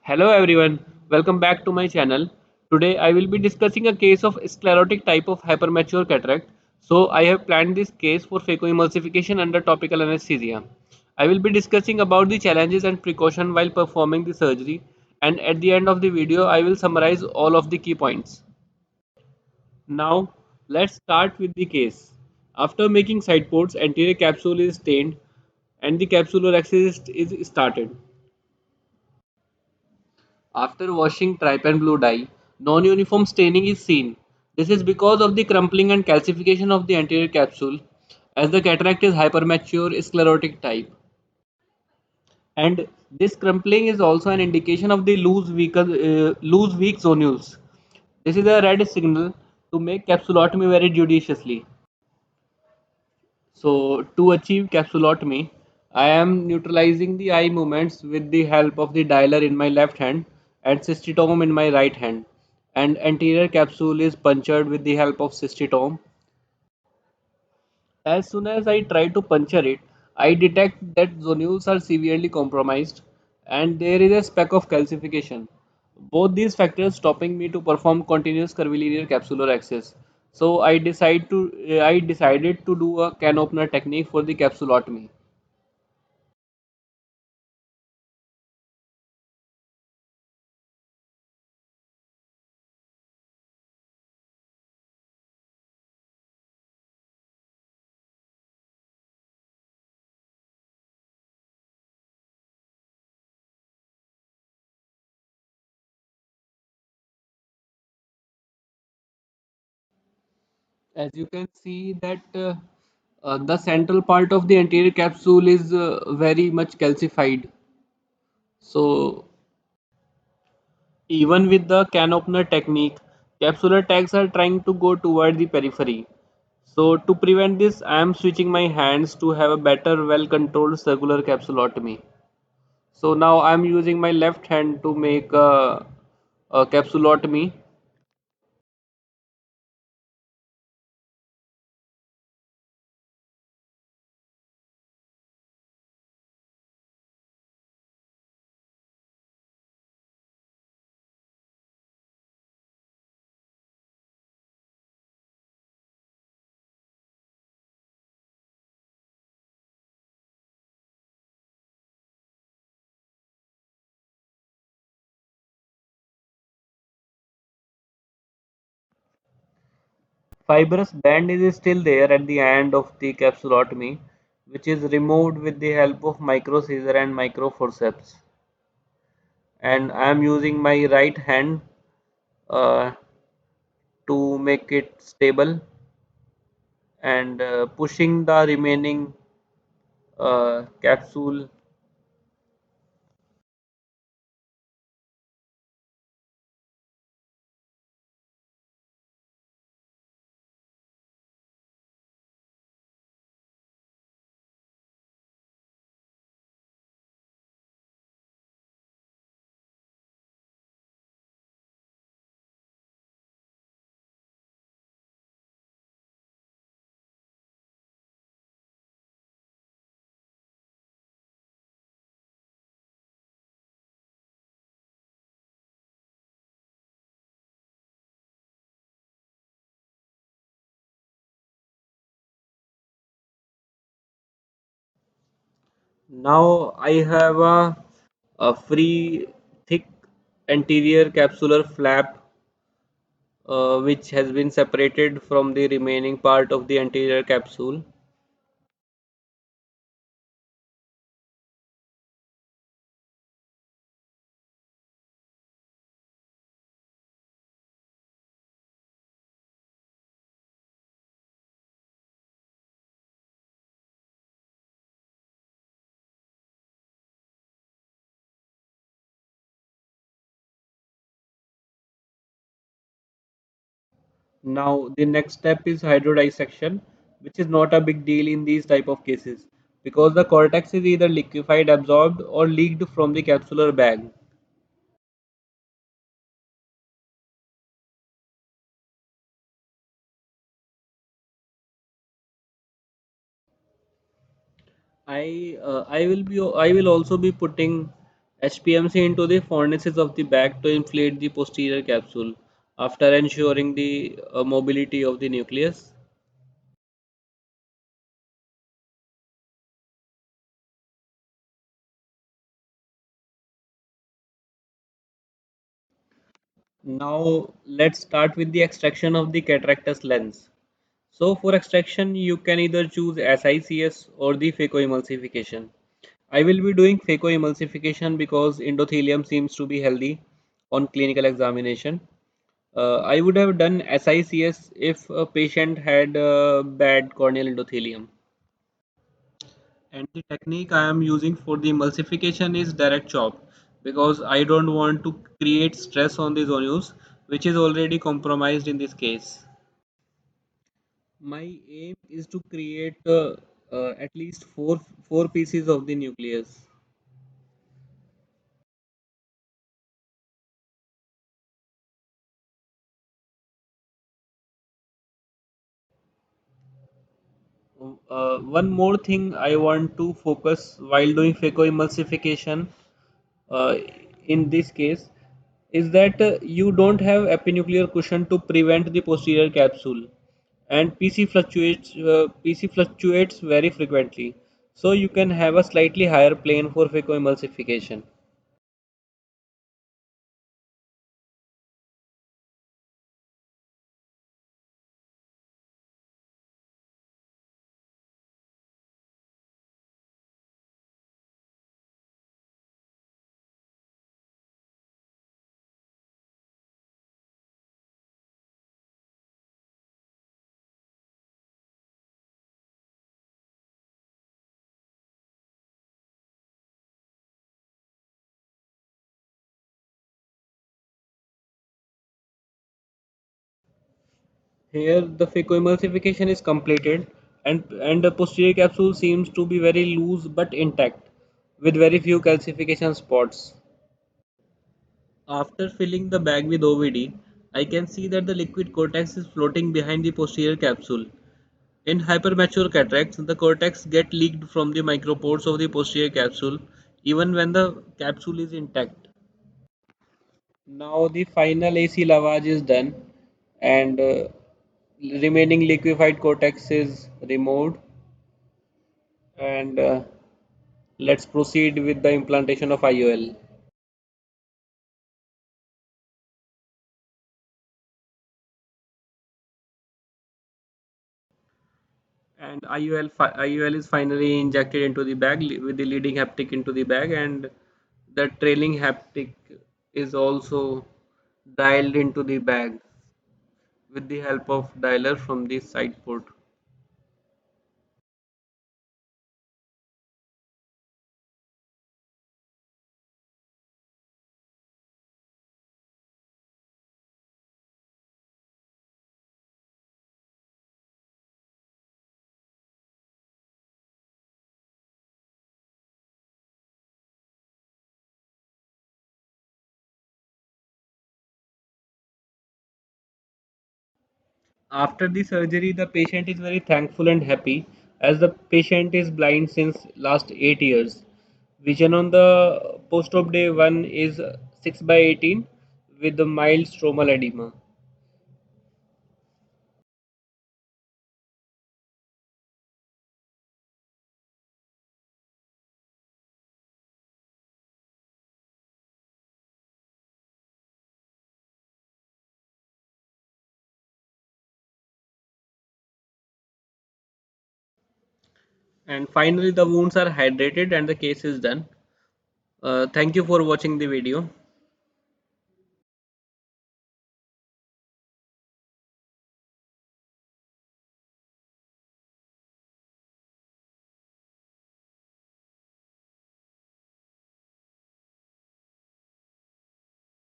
Hello everyone, welcome back to my channel. Today I will be discussing a case of sclerotic type of hypermature cataract. So I have planned this case for phacoemulsification under topical anesthesia. I will be discussing about the challenges and precaution while performing the surgery, and at the end of the video I will summarize all of the key points. Now let's start with the case. After making side ports, anterior capsule is stained and the capsular axis is started. After washing trypan blue dye, non-uniform staining is seen. This is because of the crumpling and calcification of the anterior capsule, as the cataract is hypermature sclerotic type. And this crumpling is also an indication of the loose weak zonules. This is a red signal to make capsulotomy very judiciously. So to achieve capsulotomy, I am neutralizing the eye movements with the help of the dialer in my left hand and cystitome in my right hand. And anterior capsule is punctured with the help of cystitome. As soon as I try to puncture it, I detect that zonules are severely compromised and there is a speck of calcification. Both these factors stopping me to perform continuous curvilinear capsular access. So I decided to do a can opener technique for the capsulotomy. As you can see that the central part of the anterior capsule is very much calcified. So even with the can opener technique, capsular tags are trying to go toward the periphery. So to prevent this, I am switching my hands to have a better, well-controlled circular capsulotomy. So now I am using my left hand to make a capsulotomy. Fibrous band is still there at the end of the capsulotomy, which is removed with the help of micro scissor and micro forceps. And I am using my right hand uh, to make it stable and pushing the remaining capsule. Now I have a free thick anterior capsular flap which has been separated from the remaining part of the anterior capsule. Now the next step is hydrodissection, which is not a big deal in these type of cases because the cortex is either liquefied, absorbed or leaked from the capsular bag. I will also be putting HPMC into the furnaces of the bag to inflate the posterior capsule after ensuring the mobility of the nucleus. Now let's start with the extraction of the cataractous lens. So for extraction you can either choose SICS or the phacoemulsification. I will be doing phacoemulsification because endothelium seems to be healthy on clinical examination. I would have done SICS if a patient had bad corneal endothelium. And the technique I am using for the emulsification is direct chop because I don't want to create stress on the zonules which is already compromised in this case. My aim is to create at least four pieces of the nucleus. One more thing I want to focus while doing phacoemulsification uh, in this case is that you don't have epinuclear cushion to prevent the posterior capsule and PC fluctuates very frequently, so you can have a slightly higher plane for phacoemulsification. Here the phacoemulsification is completed and the posterior capsule seems to be very loose but intact with very few calcification spots. After filling the bag with OVD, I can see that the liquid cortex is floating behind the posterior capsule. In hypermature cataracts, the cortex get leaked from the micropores of the posterior capsule even when the capsule is intact. Now the final AC lavage is done and remaining liquefied cortex is removed and let's proceed with the implantation of IOL. And IOL is finally injected into the bag with the leading haptic into the bag and the trailing haptic is also dialed into the bag with the help of dialer from the side port. After the surgery, the patient is very thankful and happy as the patient is blind since last 8 years. Vision on the post-op day 1 is 6 by 18 with the mild stromal edema. And finally, the wounds are hydrated and the case is done. Thank you for watching the video.